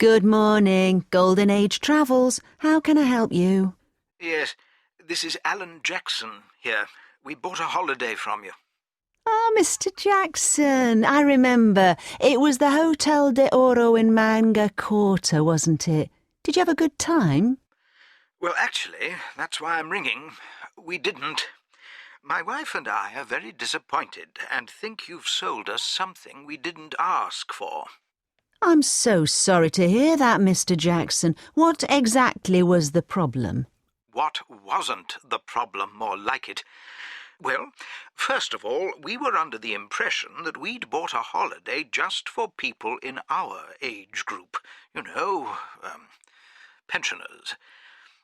Good morning, Golden Age Travels. How can I help you? Yes, this is Alan Jackson here. We bought a holiday from you. Oh, Mr. Jackson, I remember. It was the Hotel de Oro in Manga Quarter, wasn't it? Did you have a good time? Well, actually, that's why I'm ringing. We didn't. My wife and I are very disappointed and think you've sold us something we didn't ask for. I'm so sorry to hear that, Mr. Jackson. What exactly was the problem? What wasn't the problem, more like it? Well, first of all, we were under the impression that we'd bought a holiday just for people in our age group. You know, pensioners.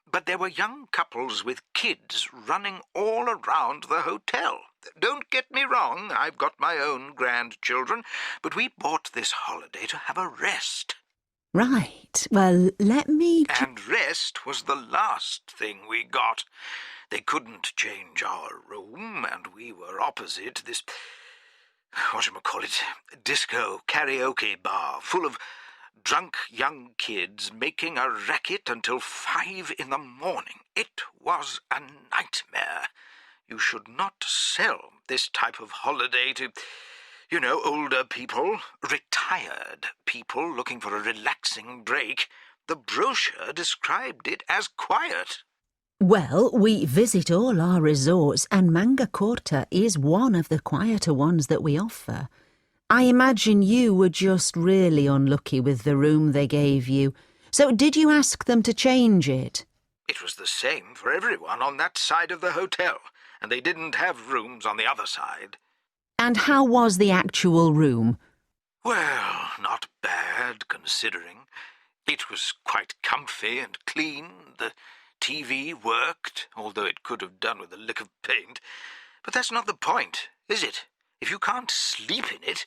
But there were young couples with kids running all around the hotel. Don't get me wrong, I've got my own grandchildren, but we bought this holiday to have a rest. Right, well, let me... And rest was the last thing we got. They couldn't change our room, and we were opposite this, disco karaoke bar full of drunk young kids making a racket until 5 in the morning. It was a nightmare. You should not sell this type of holiday to, older people, retired people looking for a relaxing break. The brochure described it as quiet. Well, we visit all our resorts, and Manga Quarter is one of the quieter ones that we offer. I imagine you were just really unlucky with the room they gave you. So did you ask them to change it? It was the same for everyone on that side of the hotel, and they didn't have rooms on the other side. And how was the actual room? Well, not bad, considering. It was quite comfy and clean. The TV worked, although it could have done with a lick of paint. But that's not the point, is it? If you can't sleep in it...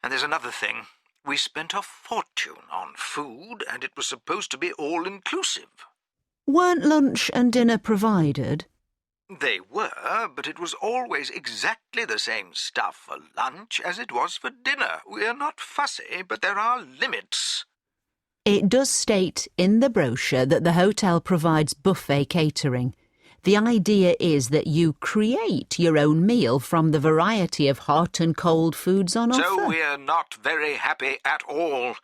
And there's another thing. We spent a fortune on food, and it was supposed to be all-inclusive. Weren't lunch and dinner provided? They were, but it was always exactly the same stuff for lunch as it was for dinner. We're not fussy, but there are limits. It does state in the brochure that the hotel provides buffet catering. The idea is that you create your own meal from the variety of hot and cold foods on offer. So we're not very happy at all.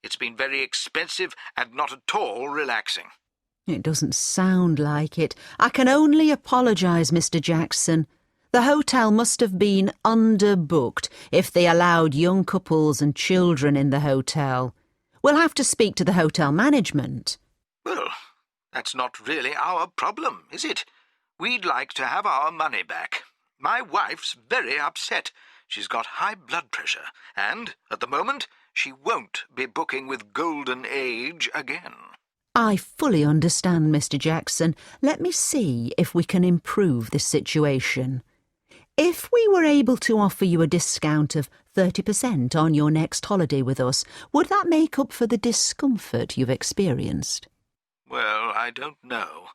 It's been very expensive and not at all relaxing. It doesn't sound like it. I can only apologise, Mr. Jackson. The hotel must have been underbooked if they allowed young couples and children in the hotel. We'll have to speak to the hotel management. Well, that's not really our problem, is it? We'd like to have our money back. My wife's very upset. She's got high blood pressure, and, at the moment, she won't be booking with Golden Age again. I fully understand, Mr. Jackson. Let me see if we can improve this situation. If we were able to offer you a discount of 30% on your next holiday with us, would that make up for the discomfort you've experienced? Well, I don't know.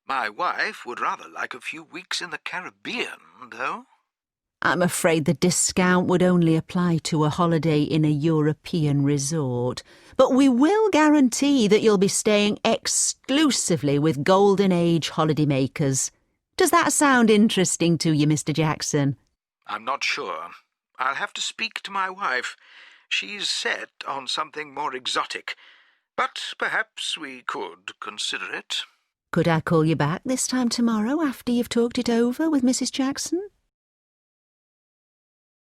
My wife would rather like a few weeks in the Caribbean, though. I'm afraid the discount would only apply to a holiday in a European resort, but we will guarantee that you'll be staying exclusively with Golden Age holidaymakers. Does that sound interesting to you, Mr. Jackson? I'm not sure. I'll have to speak to my wife. She's set on something more exotic, but perhaps we could consider it. Could I call you back this time tomorrow after you've talked it over with Mrs. Jackson?